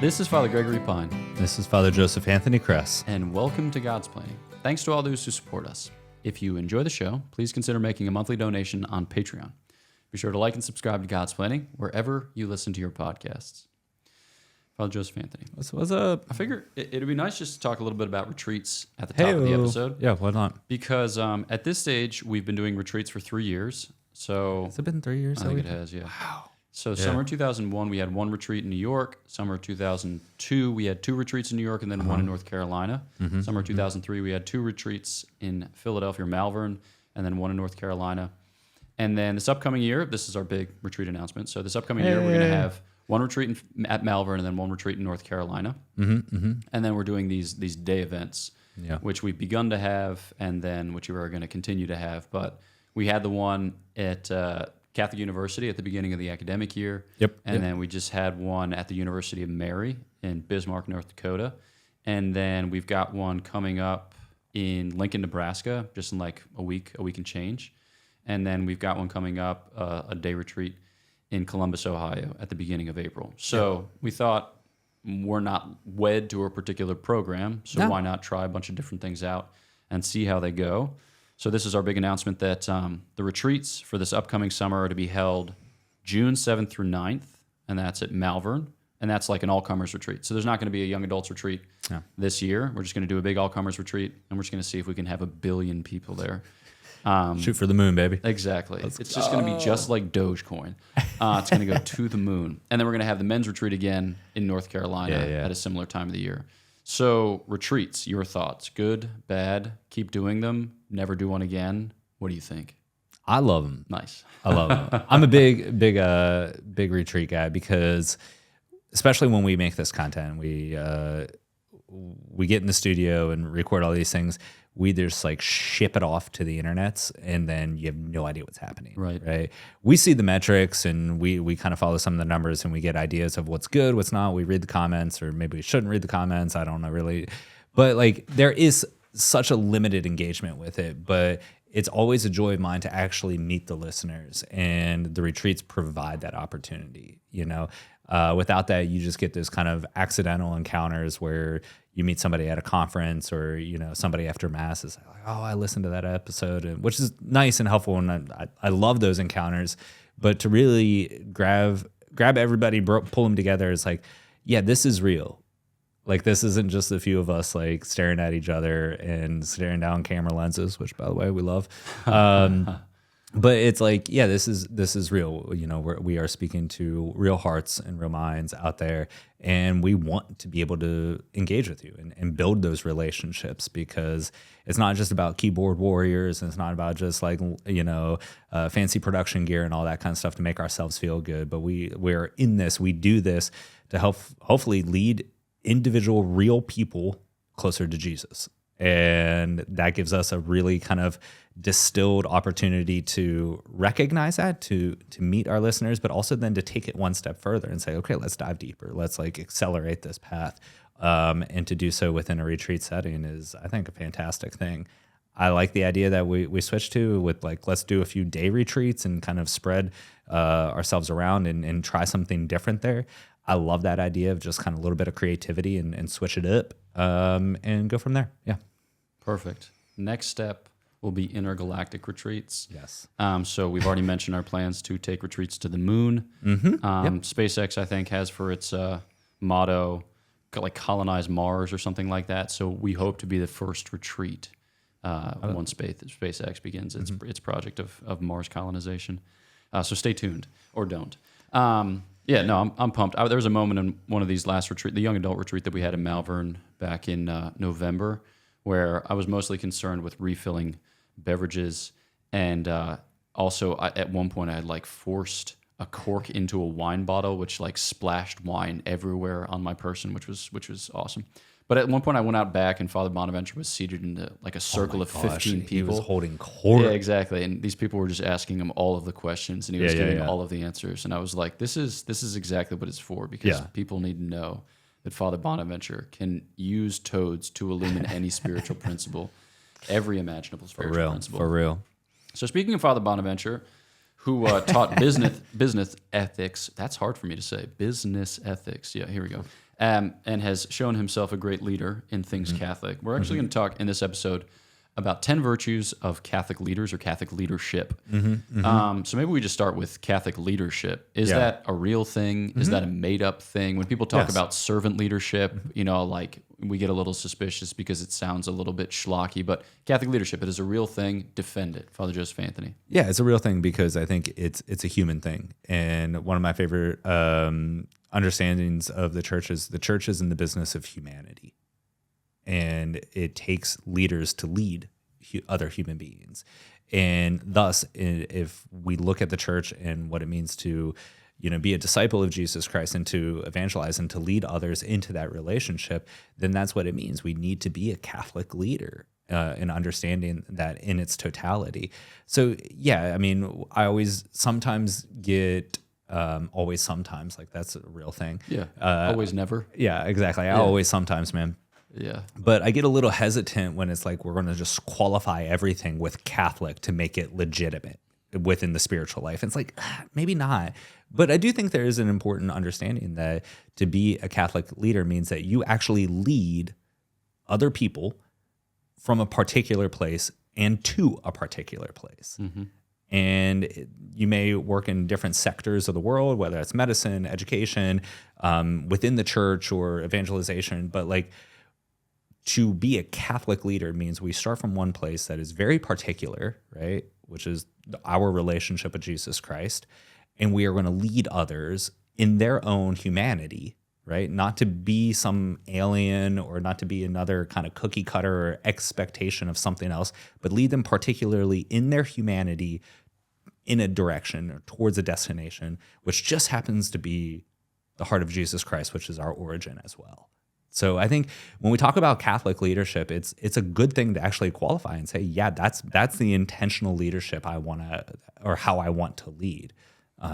This is Father Gregory Pine. This is Father Joseph Anthony Kress. And welcome to Godsplaining. Thanks to all those who support us. If you enjoy the show, please consider making a monthly donation on Patreon. Be sure to like and subscribe to Godsplaining wherever you listen to your podcasts. Father Joseph Anthony. What's up? I figure it'd be nice just to talk a little bit about retreats at the top of the episode. Yeah, why not? Because at this stage, we've been doing retreats for 3 years. So Has it been 3 years? I think it has, yeah. Wow. So summer 2001, we had one retreat in New York. Summer 2002, we had 2 retreats in New York and then one in North Carolina. Summer 2003, we had 2 retreats in Philadelphia, Malvern, and then one in North Carolina. And then this upcoming year, this is our big retreat announcement. So this upcoming year, we're going to have one retreat at Malvern and then one retreat in North Carolina. And then we're doing these day events, which we've begun to have and then which we are going to continue to have. But we had the one at Catholic University at the beginning of the academic year. And then we just had one at the University of Mary in Bismarck, North Dakota. And then we've got one coming up in Lincoln, Nebraska, just in like a week and change. And then we've got one coming up, a day retreat in Columbus, Ohio at the beginning of April. So we thought we're not wed to a particular program, so why not try a bunch of different things out and see how they go. So this is our big announcement that the retreats for this upcoming summer are to be held June 7th through 9th, and that's at Malvern, and that's like an all-comers retreat. So there's not going to be a young adults retreat this year. We're just going to do a big all-comers retreat, and we're just going to see if we can have 1 billion people there. Shoot for the moon, baby. Exactly. It's just going to be just like Dogecoin. It's going to go to the moon. And then we're going to have the men's retreat again in North Carolina at a similar time of the year. So retreats, your thoughts? Good, bad, keep doing them, never do one again? What do you think? I love them. Nice. I love them. I'm a big retreat guy because, especially when we make this content, we get in the studio and record all these things. We just like ship it off to the internets, and then you have no idea what's happening. Right. We see the metrics, and we kind of follow some of the numbers, and we get ideas of what's good, what's not. We read the comments, or maybe we shouldn't read the comments. I don't know really, but like there is such a limited engagement with it. But it's always a joy of mine to actually meet the listeners, and the retreats provide that opportunity. You know, without that, you just get those kind of accidental encounters where you meet somebody at a conference, or somebody after mass is like, "Oh, I listened to that episode," which is nice and helpful, and I love those encounters. But to really grab everybody, pull them together, is like, yeah, this is real. Like, this isn't just a few of us like staring at each other and staring down camera lenses, which, by the way, we love. But it's like, yeah, this is real. We are speaking to real hearts and real minds out there, and we want to be able to engage with you and build those relationships, because it's not just about keyboard warriors, and it's not about just like fancy production gear and all that kind of stuff to make ourselves feel good. But we're in this. We do this to hopefully lead individual real people closer to Jesus. And that gives us a really kind of distilled opportunity to recognize that, to meet our listeners, but also then to take it one step further and say, okay, let's dive deeper. Let's like accelerate this path. And to do so within a retreat setting is, I think, a fantastic thing. I like the idea that we switched to with like, let's do a few day retreats and kind of spread ourselves around and try something different there. I love that idea of just kind of a little bit of creativity and switch it up and go from there. Yeah. Perfect. Next step will be intergalactic retreats. Yes. So we've already mentioned our plans to take retreats to the moon. SpaceX, I think, has for its motto, like colonize Mars or something like that. So we hope to be the first retreat once SpaceX begins its project of Mars colonization. So stay tuned, or don't. I'm pumped. There was a moment in one of these last retreats, the young adult retreat that we had in Malvern back in November, where I was mostly concerned with refilling beverages, and also at one point I had like forced a cork into a wine bottle, which like splashed wine everywhere on my person, which was awesome. But at one point I went out back, and Father Bonaventure was seated in like a circle of 15 people. He was holding court. Yeah, exactly. And these people were just asking him all of the questions, and he was giving all of the answers. And I was like, this is exactly what it's for, because people need to know that Father Bonaventure can use toads to illumine any spiritual principle, every imaginable spiritual principle. For real. So speaking of Father Bonaventure, who taught business ethics. That's hard for me to say. Business ethics. Yeah, here we go. and has shown himself a great leader in things Catholic. We're actually going to talk in this episode about 10 virtues of Catholic leaders or Catholic leadership. So maybe we just start with Catholic leadership. Is that a real thing? Is that a made-up thing? When people talk about servant leadership, like we get a little suspicious because it sounds a little bit schlocky, but Catholic leadership, it is a real thing. Defend it. Father Joseph Anthony. Yeah, it's a real thing because I think it's a human thing. And one of my favorite understandings of the church is in the business of humanity. And it takes leaders to lead other human beings. And thus, if we look at the church and what it means to, be a disciple of Jesus Christ and to evangelize and to lead others into that relationship, then that's what it means. We need to be a Catholic leader in understanding that in its totality. So, yeah, I mean, I always sometimes get... always sometimes, like that's a real thing. Yeah, always never. Yeah, exactly. I always sometimes, man. Yeah. But I get a little hesitant when it's like we're going to just qualify everything with Catholic to make it legitimate within the spiritual life. And it's like, maybe not. But I do think there is an important understanding that to be a Catholic leader means that you actually lead other people from a particular place and to a particular place. And you may work in different sectors of the world, whether it's medicine, education, within the church or evangelization. But like to be a Catholic leader means we start from one place that is very particular, right? Which is our relationship with Jesus Christ. And we are going to lead others in their own humanity, right? Not to be some alien or not to be another kind of cookie cutter or expectation of something else, but lead them particularly in their humanity in a direction or towards a destination, which just happens to be the heart of Jesus Christ, which is our origin as well. So I think when we talk about Catholic leadership, it's a good thing to actually qualify and say, yeah, that's the intentional leadership I want to, or how I want to lead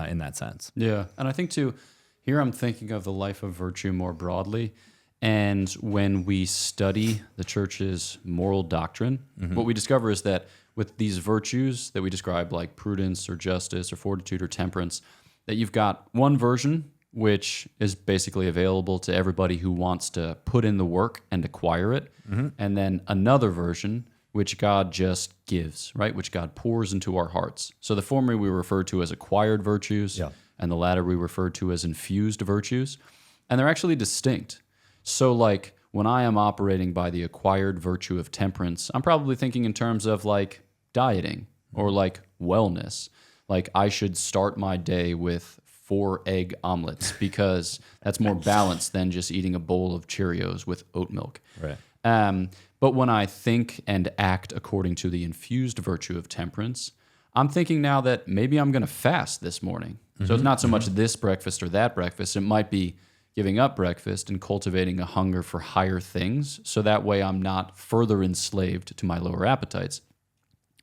in that sense. Yeah, and I think too, here I'm thinking of the life of virtue more broadly. And when we study the church's moral doctrine, what we discover is that with these virtues that we describe, like prudence or justice or fortitude or temperance, that you've got one version which is basically available to everybody who wants to put in the work and acquire it. And then another version which God just gives, right? Which God pours into our hearts. So the former we refer to as acquired virtues, and the latter we refer to as infused virtues. And they're actually distinct. So like when I am operating by the acquired virtue of temperance, I'm probably thinking in terms of like dieting or like wellness. Like I should start my day with 4 egg omelets because that's more balanced than just eating a bowl of Cheerios with oat milk. Right. But when I think and act according to the infused virtue of temperance, I'm thinking now that maybe I'm going to fast this morning. So it's not so much this breakfast or that breakfast. It might be giving up breakfast and cultivating a hunger for higher things. So that way I'm not further enslaved to my lower appetites.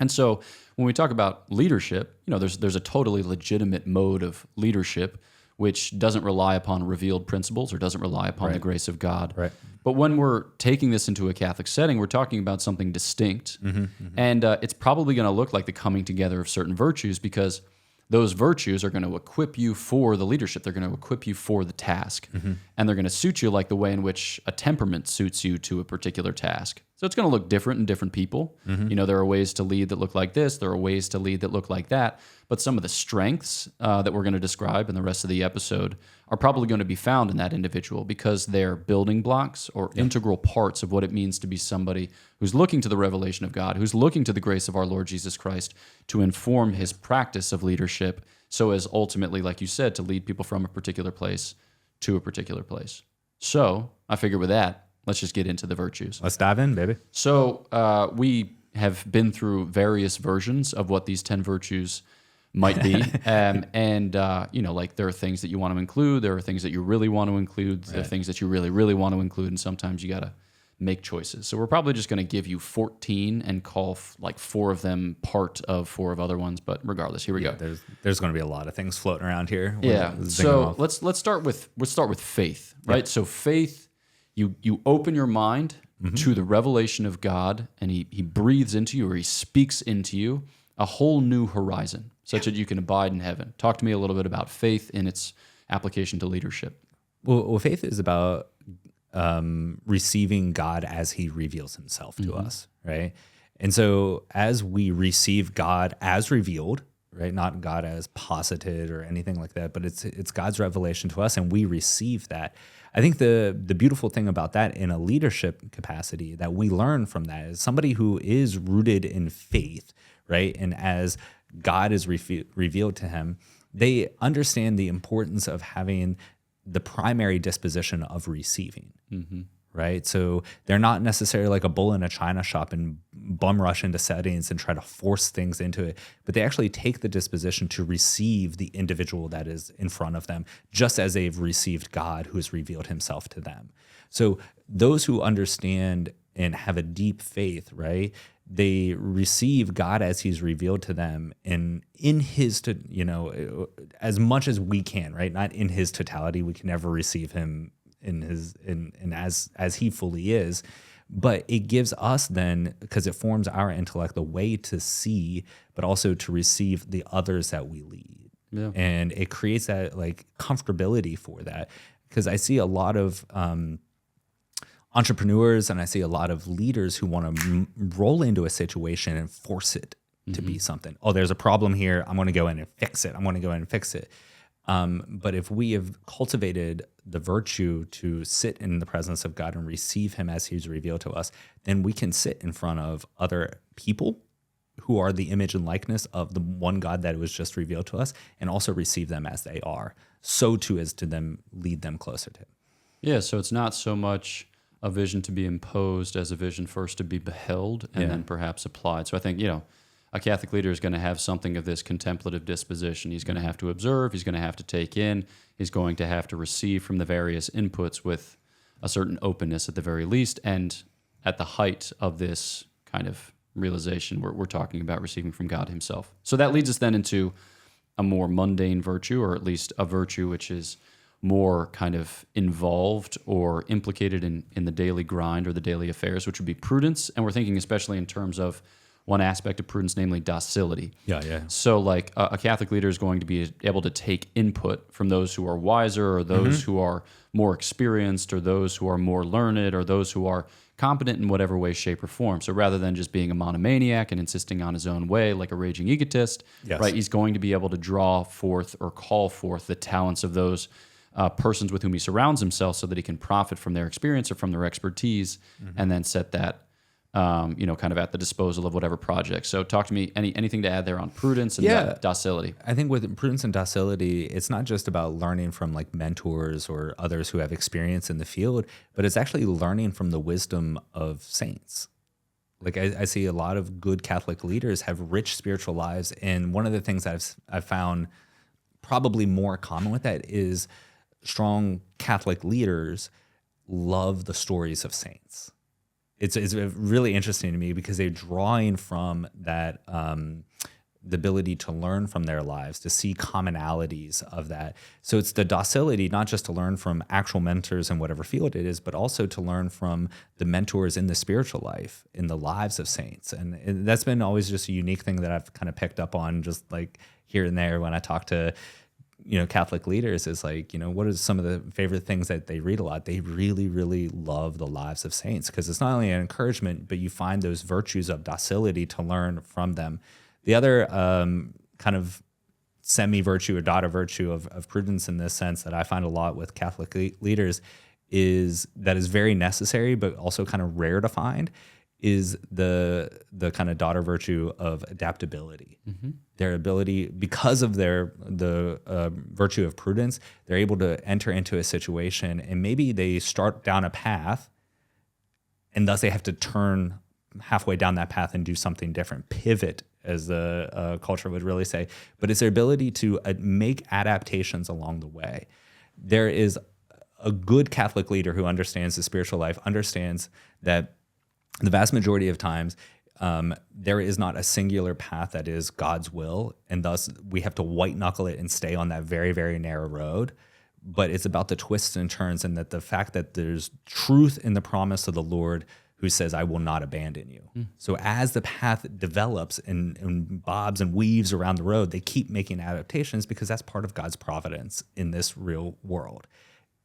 And so when we talk about leadership, there's a totally legitimate mode of leadership which doesn't rely upon revealed principles or doesn't rely upon the grace of God. Right. But when we're taking this into a Catholic setting, we're talking about something distinct. And it's probably going to look like the coming together of certain virtues because those virtues are going to equip you for the leadership. They're going to equip you for the task. And they're going to suit you like the way in which a temperament suits you to a particular task. So it's going to look different in different people. There are ways to lead that look like this. There are ways to lead that look like that. But some of the strengths that we're going to describe in the rest of the episode are probably going to be found in that individual because they're building blocks or integral parts of what it means to be somebody who's looking to the revelation of God, who's looking to the grace of our Lord Jesus Christ to inform his practice of leadership so as ultimately, like you said, to lead people from a particular place to a particular place. So I figure with that, let's just get into the virtues. Let's dive in, baby. So we have been through various versions of what these 10 virtues might be. Like there are things that you want to include. There are things that you really want to include. There are things that you really, really want to include. And sometimes you got to make choices. So we're probably just going to give you 14 and call like 4 of them part of 4 of other ones. But regardless, here we go. There's going to be a lot of things floating around here. So let's start with faith, right? So faith, you open your mind to the revelation of God, and he breathes into you, or he speaks into you a whole new horizon, such that you can abide in heaven. Talk to me a little bit about faith in its application to leadership. Well, faith is about receiving God as he reveals himself to us, right? And so as we receive God as revealed, right, not God as posited or anything like that, but it's God's revelation to us, and we receive that. I think the beautiful thing about that in a leadership capacity that we learn from that is somebody who is rooted in faith, right? And as God is revealed to him, they understand the importance of having the primary disposition of receiving, right? So they're not necessarily like a bull in a china shop and bum rush into settings and try to force things into it, but they actually take the disposition to receive the individual that is in front of them, just as they've received God who has revealed himself to them. So those who understand and have a deep faith, right, they receive God as he's revealed to them in his, as much as we can, right? Not in his totality. We can never receive him as he fully is, but it gives us then, because it forms our intellect, the way to see, but also to receive the others that we lead. Yeah. And it creates that like comfortability for that. Because I see a lot of entrepreneurs and I see a lot of leaders who want to roll into a situation and force it to be something. Oh, there's a problem here. I'm going to go in and fix it. But if we have cultivated the virtue to sit in the presence of God and receive him as he's revealed to us, then we can sit in front of other people who are the image and likeness of the one God that was just revealed to us, and also receive them as they are, so too as to them lead them closer to him. Yeah, so it's not so much a vision to be imposed as a vision first to be beheld and then perhaps applied. So I think, a Catholic leader is going to have something of this contemplative disposition. He's going to have to observe, he's going to have to take in, he's going to have to receive from the various inputs with a certain openness at the very least. And at the height of this kind of realization, we're talking about receiving from God himself. So that leads us then into a more mundane virtue, or at least a virtue which is more kind of involved or implicated in the daily grind or the daily affairs, which would be prudence. And we're thinking especially in terms of one aspect of prudence, namely docility. Yeah. So like a Catholic leader is going to be able to take input from those who are wiser, or those who are more experienced, or those who are more learned, or those who are competent in whatever way, shape, or form. So rather than just being a monomaniac and insisting on his own way like a raging egotist, right, he's going to be able to draw forth or call forth the talents of those persons with whom he surrounds himself, so that he can profit from their experience or from their expertise, and then set that, kind of at the disposal of whatever project. So talk to me, anything to add there on prudence and docility? I think with prudence and docility, it's not just about learning from like mentors or others who have experience in the field, but it's actually learning from the wisdom of saints. Like I see a lot of good Catholic leaders have rich spiritual lives, and one of the things that I've found probably more common with that is strong Catholic leaders love the stories of saints. It's really interesting to me because they're drawing from that, the ability to learn from their lives, to see commonalities of that. So it's the docility, not just to learn from actual mentors in whatever field it is, but also to learn from the mentors in the spiritual life, in the lives of saints. And that's been always just a unique thing that I've kind of picked up on, just like here and there when I talk to Catholic leaders, is like, what are some of the favorite things that they read a lot? They really, really love the lives of saints, because it's not only an encouragement, but you find those virtues of docility to learn from them. The other kind of semi-virtue or daughter virtue of prudence in this sense that I find a lot with Catholic leaders is very necessary, but also kind of rare to find, is the kind of daughter virtue of adaptability. Their ability, because of the virtue of prudence, they're able to enter into a situation, and maybe they start down a path, and thus they have to turn halfway down that path and do something different, pivot, as the culture would really say. But it's their ability to make adaptations along the way. There is a good Catholic leader who understands the spiritual life, understands that the vast majority of times, there is not a singular path that is God's will, and thus we have to white knuckle it and stay on that very, very narrow road. But it's about the twists and turns, and that the fact that there's truth in the promise of the Lord, who says, I will not abandon you. So as the path develops and bobs and weaves around the road, they keep making adaptations, because that's part of God's providence in this real world.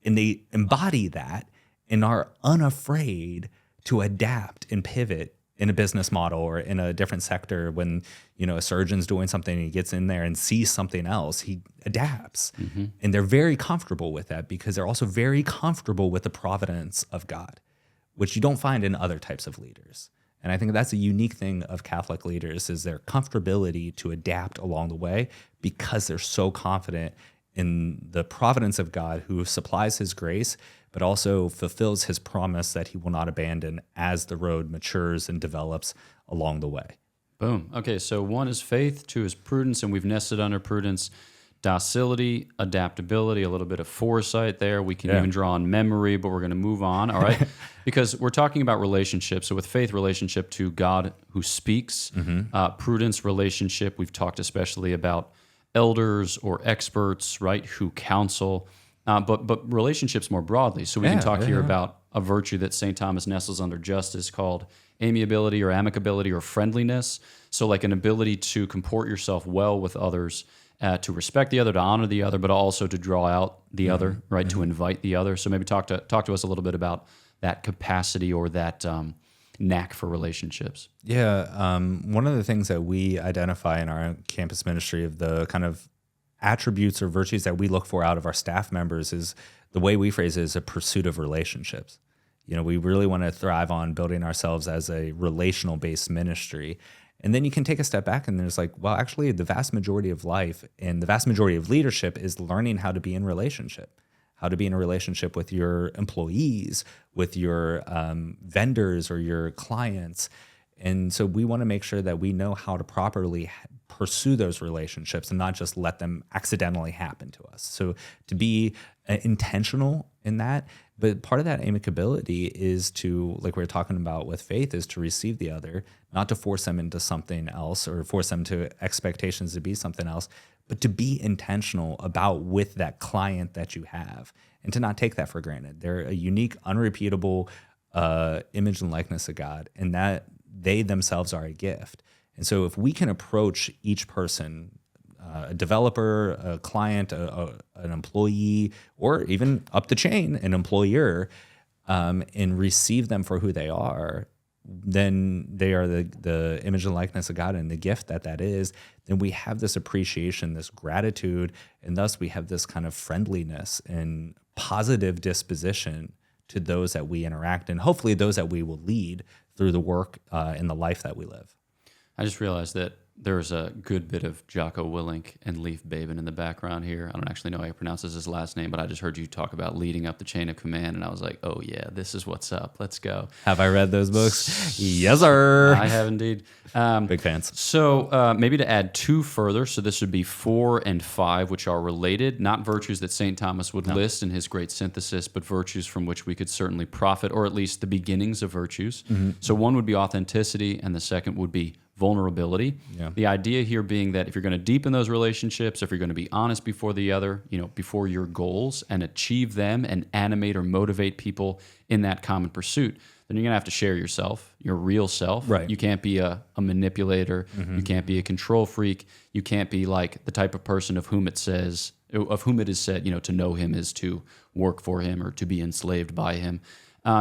and they embody that and are unafraid to adapt and pivot in a business model or in a different sector. When, a surgeon's doing something and he gets in there and sees something else, he adapts. And they're very comfortable with that because they're also very comfortable with the providence of God, which you don't find in other types of leaders. And I think that's a unique thing of Catholic leaders, is their comfortability to adapt along the way because they're so confident in the providence of God, who supplies his grace, but also fulfills his promise that he will not abandon as the road matures and develops along the way. Boom. Okay, so 1 is faith, 2 is prudence, and we've nested under prudence docility, adaptability, a little bit of foresight there. We can even draw on memory, but we're going to move on, all right? Because we're talking about relationships. So with faith, relationship to God who speaks. Prudence, relationship. We've talked especially about elders or experts, right, who counsel. But relationships more broadly. So we can talk here about a virtue that St. Thomas nestles under justice called amiability or amicability or friendliness. So like an ability to comport yourself well with others, to respect the other, to honor the other, but also to draw out the other, right? To invite the other. So maybe talk to us a little bit about that capacity or that knack for relationships. Yeah. One of the things that we identify in our campus ministry of the kind of attributes or virtues that we look for out of our staff members is, the way we phrase it, is a pursuit of relationships. We really want to thrive on building ourselves as a relational based ministry. And then you can take a step back and there's like, well, actually the vast majority of life and the vast majority of leadership is learning how to be in relationship, how to be in a relationship with your employees, with your vendors or your clients. And so we want to make sure that we know how to properly pursue those relationships and not just let them accidentally happen to us. So to be intentional in that, but part of that amicability is to, like we were talking about with faith, is to receive the other, not to force them into something else or force them to expectations to be something else, but to be intentional about with that client that you have and to not take that for granted. They're a unique, unrepeatable image and likeness of God, and that they themselves are a gift. And so if we can approach each person, a developer, a client, an employee, or even up the chain, an employer, and receive them for who they are, then they are the image and likeness of God and the gift that is, then we have this appreciation, this gratitude, and thus we have this kind of friendliness and positive disposition to those that we interact and hopefully those that we will lead through the work and the life that we live. I just realized that there's a good bit of Jocko Willink and Leif Babin in the background here. I don't actually know how he pronounces his last name, but I just heard you talk about leading up the chain of command, and I was like, oh yeah, this is what's up. Let's go. Have I read those books? Yes, sir. I have indeed. Big fans. So maybe to add 2 further, so this would be 4 and 5, which are related, not virtues that St. Thomas would list in his great synthesis, but virtues from which we could certainly profit, or at least the beginnings of virtues. So 1 would be authenticity, and the second would be vulnerability. Yeah. The idea here being that if you're going to deepen those relationships, if you're going to be honest before the other, before your goals and achieve them and animate or motivate people in that common pursuit, then you're going to have to share yourself, your real self. Right. You can't be a manipulator. You can't be a control freak. You can't be like the type of person of whom it is said, to know him is to work for him or to be enslaved by him.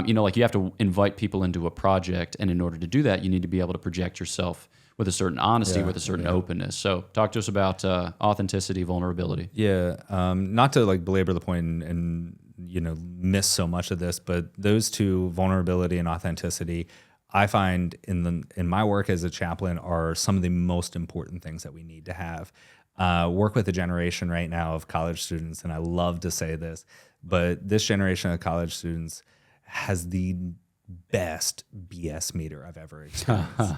You have to invite people into a project, and in order to do that, you need to be able to project yourself with a certain honesty, with a certain openness. So talk to us about authenticity, vulnerability. Yeah, not to belabor the point and miss so much of this, but those 2, vulnerability and authenticity, I find in my work as a chaplain are some of the most important things that we need to have. Work with a generation right now of college students, and I love to say this, but this generation of college students has the best BS meter I've ever experienced.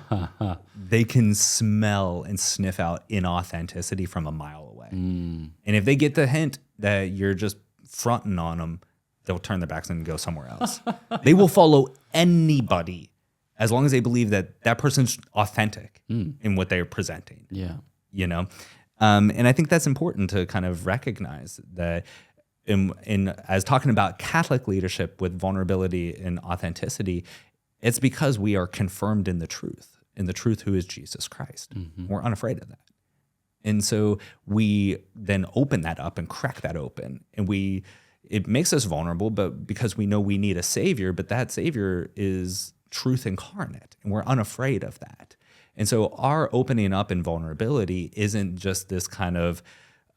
They can smell and sniff out inauthenticity from a mile away. And if they get the hint that you're just fronting on them, they'll turn their backs and go somewhere else. They will follow anybody as long as they believe that person's authentic in what they're presenting. Yeah. And I think that's important to kind of recognize that in as talking about Catholic leadership with vulnerability and authenticity, it's because we are confirmed in the truth who is Jesus Christ. We're unafraid of that. And so we then open that up and crack that open. And we, it makes us vulnerable, but because we know we need a savior, but that savior is truth incarnate, and we're unafraid of that. And so our opening up in vulnerability isn't just this kind of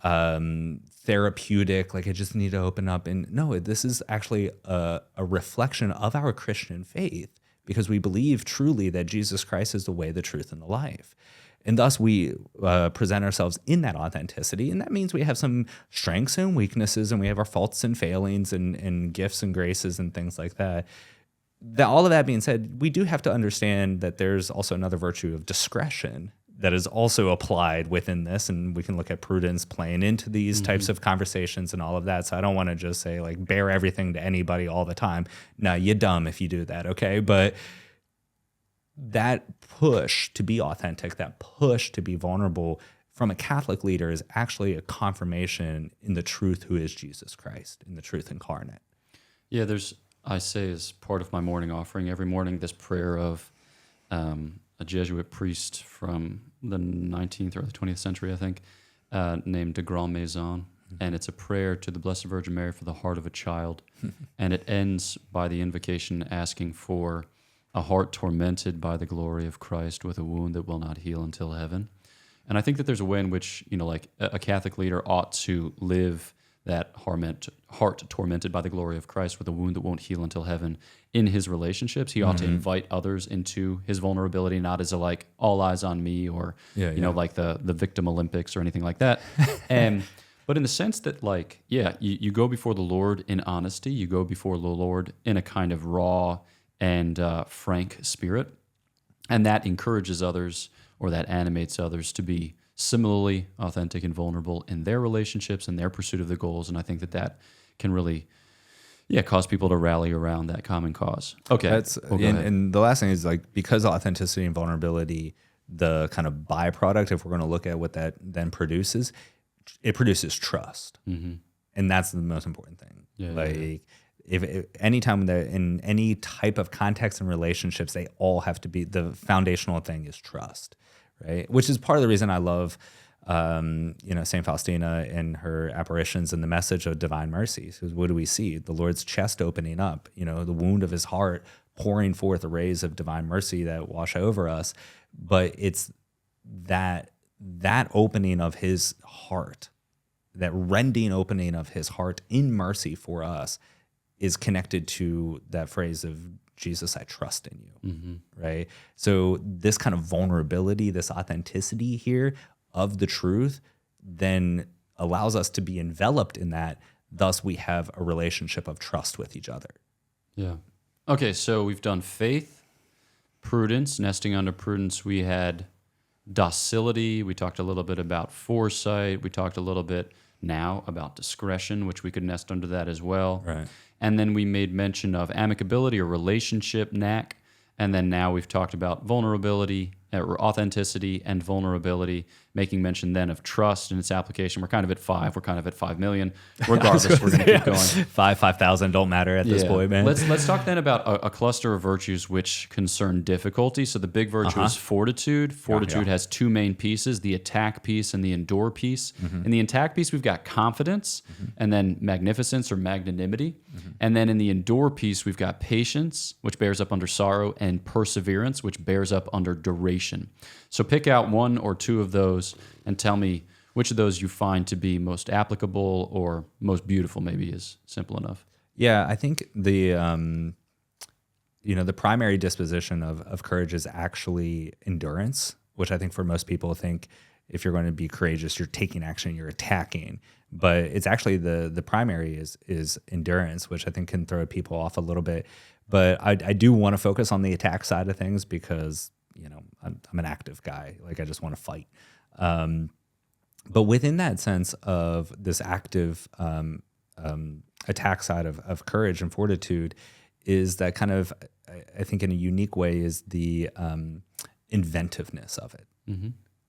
therapeutic, like I just need to open up. And no, this is actually a reflection of our Christian faith, because we believe truly that Jesus Christ is the way, the truth, and the life. And thus we present ourselves in that authenticity. And that means we have some strengths and weaknesses, and we have our faults and failings and gifts and graces and things like that. All of that being said, we do have to understand that there's also another virtue of discretion that is also applied within this. And we can look at prudence playing into these types of conversations and all of that. So I don't want to just say like bear everything to anybody all the time. No, you're dumb if you do that, okay? But that push to be authentic, that push to be vulnerable from a Catholic leader is actually a confirmation in the truth who is Jesus Christ, in the truth incarnate. Yeah, I say as part of my morning offering every morning this prayer of a Jesuit priest from the 19th or the 20th century, I think, named de Grand Maison. And it's a prayer to the Blessed Virgin Mary for the heart of a child. And it ends by the invocation asking for a heart tormented by the glory of Christ with a wound that will not heal until heaven. And I think that there's a way in which, like a Catholic leader ought to live that heart tormented by the glory of Christ with a wound that won't heal until heaven in his relationships. He ought to invite others into his vulnerability, not as a like all eyes on me or like the victim Olympics or anything like that. But in the sense that like, you go before the Lord in honesty, you go before the Lord in a kind of raw and frank spirit, and that encourages others, or that animates others to be similarly authentic and vulnerable in their relationships and their pursuit of the goals. And I think that can really, cause people to rally around that common cause. Okay. And the last thing is like, because authenticity and vulnerability, the kind of byproduct, if we're going to look at what that then produces, it produces trust. Mm-hmm. And that's the most important thing. If anytime that in any type of context and relationships, they all have to be, the foundational thing is trust, right? Which is part of the reason I love, St. Faustina and her apparitions and the message of divine mercy. Because what do we see? The Lord's chest opening up, the wound of his heart pouring forth rays of divine mercy that wash over us. But it's that opening of his heart, that rending opening of his heart in mercy for us, is connected to that phrase of Jesus, I trust in you, right? So this kind of vulnerability, this authenticity here of the truth then allows us to be enveloped in that. Thus, we have a relationship of trust with each other. Yeah. Okay, so we've done faith, prudence. Nesting under prudence, we had docility. We talked a little bit about foresight. We talked a little bit now about discretion, which we could nest under that as well. Right. And then we made mention of amicability or relationship knack. And then now we've talked about vulnerability, or authenticity and vulnerability, making mention then of trust and its application. We're kind of at 5. We're kind of at 5 million. Regardless, we're going to keep going. 5,000 don't matter at this point, man. Let's talk then about a cluster of virtues which concern difficulty. So the big virtue is fortitude. Fortitude has 2 main pieces, the attack piece and the endure piece. In the attack piece, we've got confidence and then magnificence or magnanimity. And then in the endure piece, we've got patience, which bears up under sorrow, and perseverance, which bears up under duration. So pick out 1 or 2 of those and tell me which of those you find to be most applicable or most beautiful, maybe is simple enough. Yeah, I think the primary disposition of courage is actually endurance, which I think for most people think if you're going to be courageous, you're taking action, you're attacking. But it's actually the primary is endurance, which I think can throw people off a little bit. But I do want to focus on the attack side of things because I'm an active guy. Like I just want to fight. But within that sense of this active attack side of courage and fortitude is that kind of, I think in a unique way, is the inventiveness of it.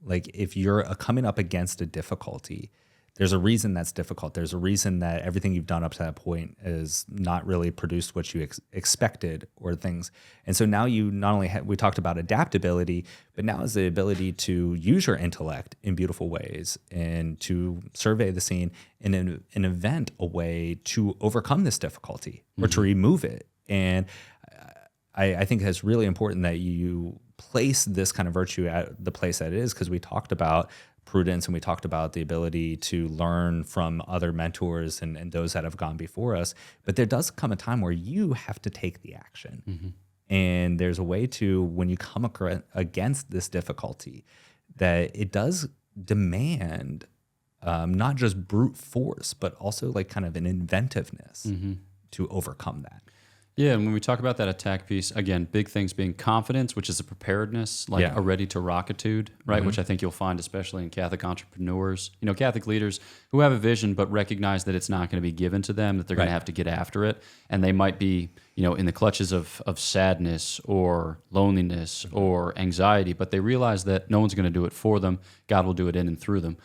Like if you're coming up against a difficulty, there's a reason that's difficult. There's a reason that everything you've done up to that point is not really produced what you expected or things. And so now you not only we talked about adaptability, but now is the ability to use your intellect in beautiful ways and to survey the scene and invent a way to overcome this difficulty or to remove it. And I think it's really important that you place this kind of virtue at the place that it is, because we talked about prudence and we talked about the ability to learn from other mentors and those that have gone before us. But there does come a time where you have to take the action. And there's a way to, when you come against this difficulty, that it does demand not just brute force, but also like kind of an inventiveness to overcome that. Yeah, and when we talk about that attack piece, again, big things being confidence, which is a preparedness, like a ready-to-rockitude, right? Which I think you'll find especially in Catholic entrepreneurs, Catholic leaders who have a vision but recognize that it's not going to be given to them, that they're going to have to get after it. And they might be, in the clutches of sadness or loneliness or anxiety, but they realize that no one's going to do it for them. God will do it in and through them.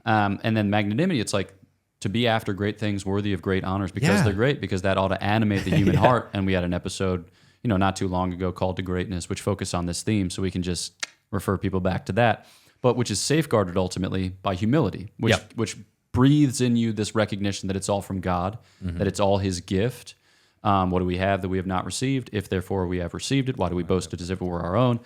And then magnanimity, it's like, to be after great things worthy of great honors because they're great, because that ought to animate the human heart. And we had an episode, not too long ago called To Greatness, which focused on this theme. So we can just refer people back to that, but which is safeguarded ultimately by humility, which breathes in you this recognition that it's all from God, that it's all his gift. What do we have that we have not received? If therefore we have received it, why do we boast it as if it were our own?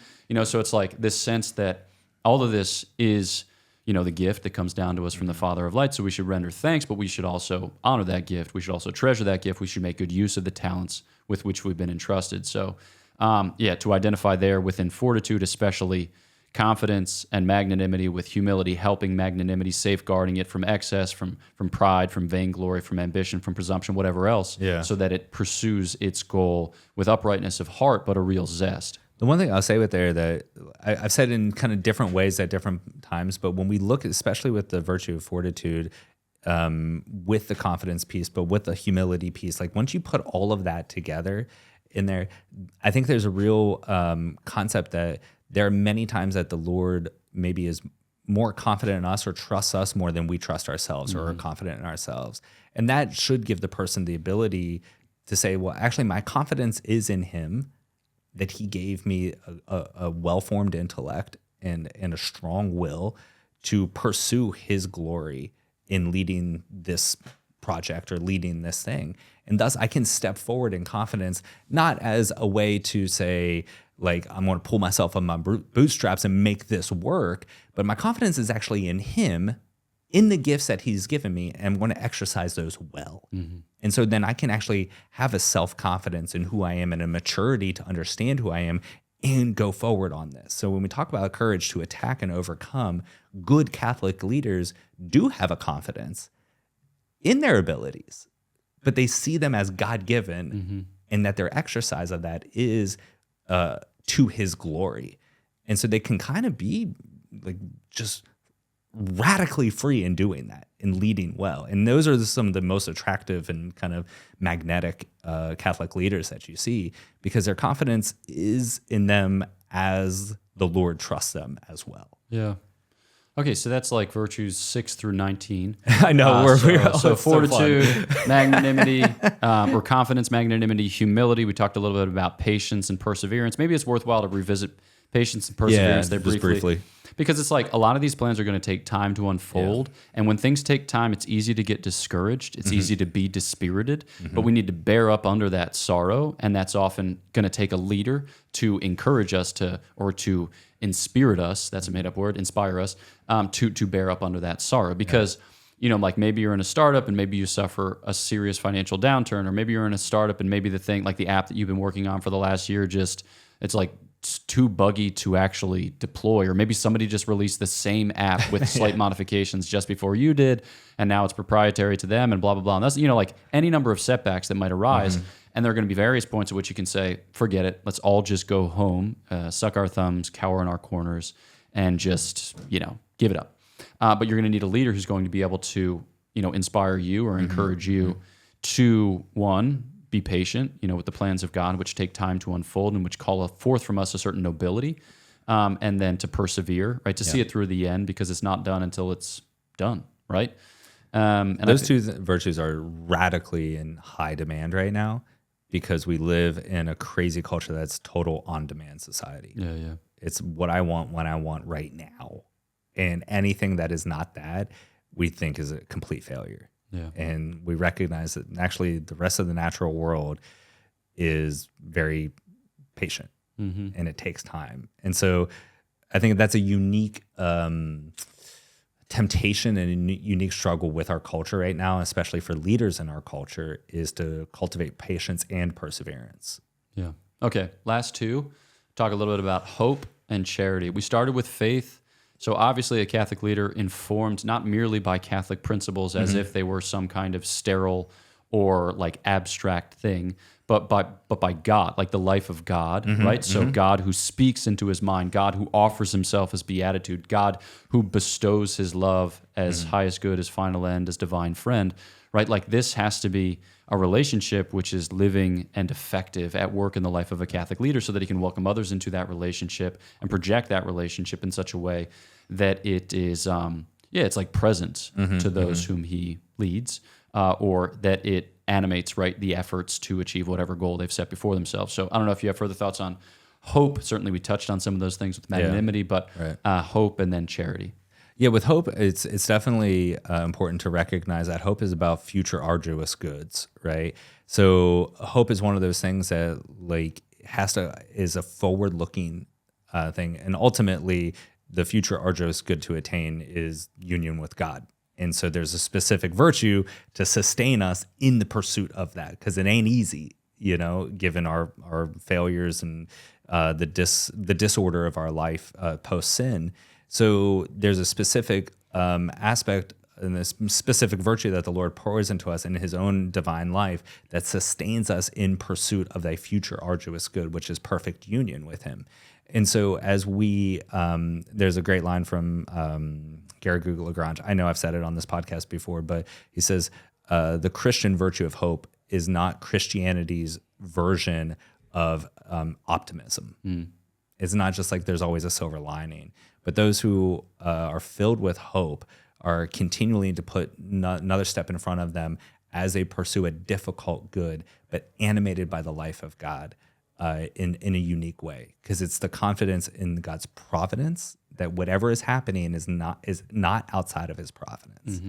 So it's like this sense that all of this is, the gift that comes down to us from the Father of light. So we should render thanks, but we should also honor that gift. We should also treasure that gift. We should make good use of the talents with which we've been entrusted. So, to identify there within fortitude, especially confidence and magnanimity, with humility helping magnanimity, safeguarding it from excess, from pride, from vainglory, from ambition, from presumption, whatever else, so that it pursues its goal with uprightness of heart, but a real zest. The one thing I'll say with there that I've said in kind of different ways at different times, but when we look, especially with the virtue of fortitude, with the confidence piece, but with the humility piece, like once you put all of that together in there, I think there's a real concept that there are many times that the Lord maybe is more confident in us or trusts us more than we trust ourselves or are confident in ourselves. And that should give the person the ability to say, well, actually, my confidence is in him, that he gave me a well-formed intellect and a strong will to pursue his glory in leading this project or leading this thing. And thus I can step forward in confidence, not as a way to say, like, I'm going to pull myself on my bootstraps and make this work, but my confidence is actually in him, in the gifts that he's given me, and I'm going to exercise those well. And so then I can actually have a self-confidence in who I am and a maturity to understand who I am and go forward on this. So when we talk about courage to attack and overcome, good Catholic leaders do have a confidence in their abilities, but they see them as God-given and that their exercise of that is to his glory. And so they can kind of be like just radically free in doing that, in leading well. And those are some of the most attractive and kind of magnetic Catholic leaders that you see, because their confidence is in them as the Lord trusts them as well. Yeah. Okay, so that's like virtues 6 through 19. I know. So fortitude, magnanimity, or confidence, magnanimity, humility. We talked a little bit about patience and perseverance. Maybe it's worthwhile to revisit patience and perseverance there briefly. Because it's like a lot of these plans are going to take time to unfold. And when things take time, it's easy to get discouraged. It's easy to be dispirited. But we need to bear up under that sorrow. And that's often going to take a leader to encourage us or to inspirit us. That's a made up word, inspire us to bear up under that sorrow. Because, like maybe you're in a startup and maybe you suffer a serious financial downturn, or maybe you're in a startup and maybe the thing, like the app that you've been working on for the last year, it's like, it's too buggy to actually deploy, or maybe somebody just released the same app with slight modifications just before you did, and now it's proprietary to them, and blah, blah, blah. And that's, like any number of setbacks that might arise, and there are going to be various points at which you can say, forget it, let's all just go home, suck our thumbs, cower in our corners, and just, give it up. But you're going to need a leader who's going to be able to, inspire you or encourage you to, one, be patient, with the plans of God, which take time to unfold and which call forth from us a certain nobility, and then to persevere, right? To see it through the end, because it's not done until it's done, right? And Those two virtues are radically in high demand right now because we live in a crazy culture that's total on-demand society. Yeah. It's what I want when I want right now. And anything that is not that, we think is a complete failure. Yeah. And we recognize that actually the rest of the natural world is very patient and it takes time. And so I think that's a unique temptation and a unique struggle with our culture right now, especially for leaders in our culture, is to cultivate patience and perseverance. Yeah. Okay. Last two, talk a little bit about hope and charity. We started with faith. So obviously a Catholic leader informed not merely by Catholic principles as if they were some kind of sterile or like abstract thing, but by God, like the life of God, right? So God who speaks into his mind, God who offers himself as beatitude, God who bestows his love as highest good, as final end, as divine friend, right? Like this has to be a relationship which is living and effective at work in the life of a Catholic leader so that he can welcome others into that relationship and project that relationship in such a way that it is, it's like present to those whom he leads, or that it animates, right, the efforts to achieve whatever goal they've set before themselves. So I don't know if you have further thoughts on hope. Certainly we touched on some of those things with magnanimity, but hope and then charity. Yeah, with hope, it's definitely important to recognize that hope is about future arduous goods, right? So hope is one of those things that like is a forward-looking thing, and ultimately the future arduous good to attain is union with God. And so there's a specific virtue to sustain us in the pursuit of that, because it ain't easy, given our failures and the disorder of our life post sin. So there's a specific aspect and this specific virtue that the Lord pours into us in his own divine life that sustains us in pursuit of thy future arduous good, which is perfect union with him. And so as we, there's a great line from Gregory Lagrange. I know I've said it on this podcast before, but he says, the Christian virtue of hope is not Christianity's version of optimism. It's not just like there's always a silver lining, but those who are filled with hope are continually to put another step in front of them as they pursue a difficult good, but animated by the life of God in a unique way. Because it's the confidence in God's providence that whatever is happening is not outside of his providence,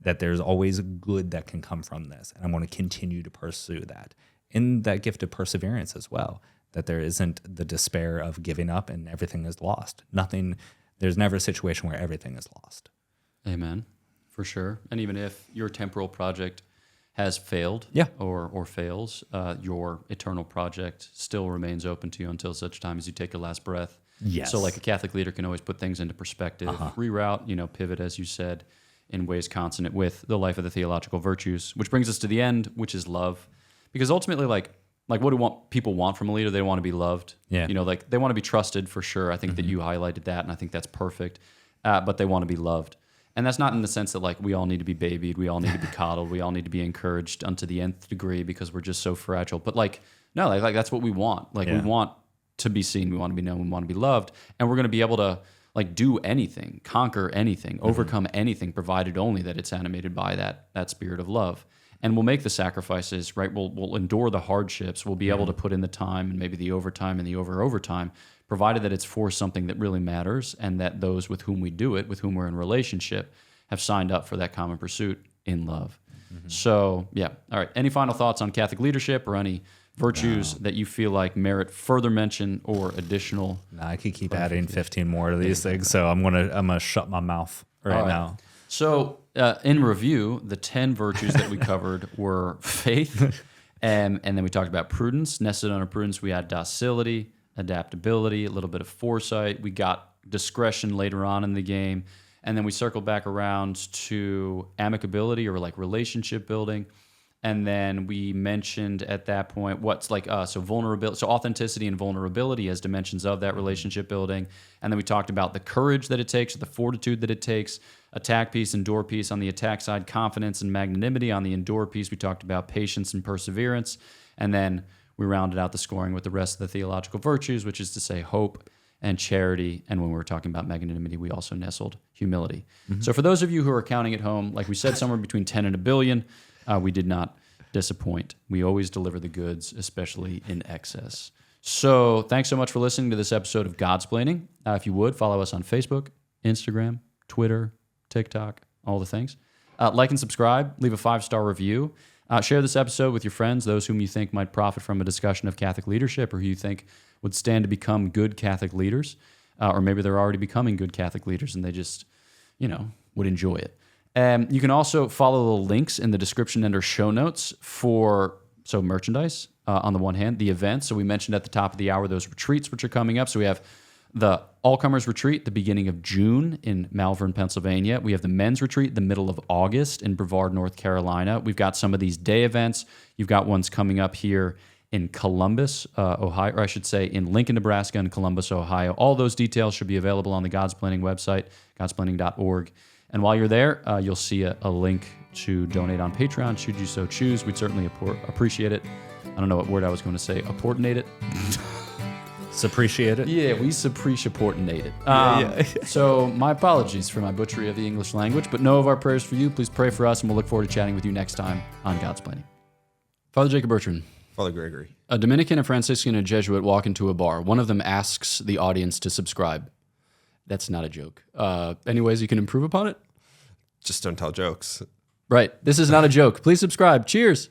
that there's always good that can come from this. And I'm going to continue to pursue that. In that gift of perseverance as well, that there isn't the despair of giving up and everything is lost. There's never a situation where everything is lost. Amen. For sure. And even if your temporal project has failed or fails, your eternal project still remains open to you until such time as you take your last breath. Yes. So like a Catholic leader can always put things into perspective, reroute, pivot, as you said, in ways consonant with the life of the theological virtues, which brings us to the end, which is love. Because ultimately, like what do people want from a leader? They want to be loved. Yeah. Like they want to be trusted for sure. I think that you highlighted that, and I think that's perfect. But they want to be loved. And that's not in the sense that like we all need to be babied, we all need to be coddled, we all need to be encouraged unto the nth degree because we're just so fragile. But like, no, like that's what we want. Like we want to be seen, we want to be known, we want to be loved. And we're going to be able to like do anything, conquer anything, overcome anything, provided only that it's animated by that spirit of love. And we'll make the sacrifices, right? We'll endure the hardships. We'll be able to put in the time and maybe the overtime and the overtime, provided that it's for something that really matters and that those with whom we do it, with whom we're in relationship, have signed up for that common pursuit in love. So, yeah. All right. Any final thoughts on Catholic leadership or any virtues that you feel like merit further mention or additional? No, I could keep adding 15 more of these things, so I'm gonna shut my mouth right now. So, in review, the 10 virtues that we covered were faith, and then we talked about prudence. Nested under prudence, we had docility, adaptability, a little bit of foresight. We got discretion later on in the game, and then we circled back around to amicability or like relationship building. And then we mentioned at that point what's like so vulnerability, so authenticity and vulnerability as dimensions of that relationship building. And then we talked about the courage that it takes, the fortitude that it takes, attack piece, endure piece on the attack side, confidence and magnanimity on the endure piece. We talked about patience and perseverance. And then we rounded out the scoring with the rest of the theological virtues, which is to say hope and charity. And when we were talking about magnanimity, we also nestled humility. So for those of you who are counting at home, like we said, somewhere between 10 and a billion, we did not disappoint. We always deliver the goods, especially in excess. So thanks so much for listening to this episode of Godsplaining. If you would, follow us on Facebook, Instagram, Twitter, TikTok, all the things. Like and subscribe. Leave a 5-star review. Share this episode with your friends, those whom you think might profit from a discussion of Catholic leadership or who you think would stand to become good Catholic leaders. Or maybe they're already becoming good Catholic leaders and they just, would enjoy it. You can also follow the links in the description and or show notes for merchandise on the one hand, the events. So we mentioned at the top of the hour those retreats which are coming up. So we have the All-Comers Retreat, the beginning of June in Malvern, Pennsylvania. We have the Men's Retreat, the middle of August in Brevard, North Carolina. We've got some of these day events. You've got ones coming up here in Columbus, Ohio, or I should say in Lincoln, Nebraska, and Columbus, Ohio. All those details should be available on the Godsplaining website, godsplaining.org. And while you're there, you'll see a link to donate on Patreon, should you so choose. We'd certainly appreciate it. I don't know what word I was going to say. Apportionate it. Appreciate it. Yeah, we apportionate it. So my apologies for my butchery of the English language, but know of our prayers for you. Please pray for us, and we'll look forward to chatting with you next time on Godsplaining. Father Jacob Bertrand. Father Gregory. A Dominican, a Franciscan, and a Jesuit walk into a bar. One of them asks the audience to subscribe. That's not a joke. Any ways you can improve upon it? Just don't tell jokes. Right. This is not a joke. Please subscribe. Cheers.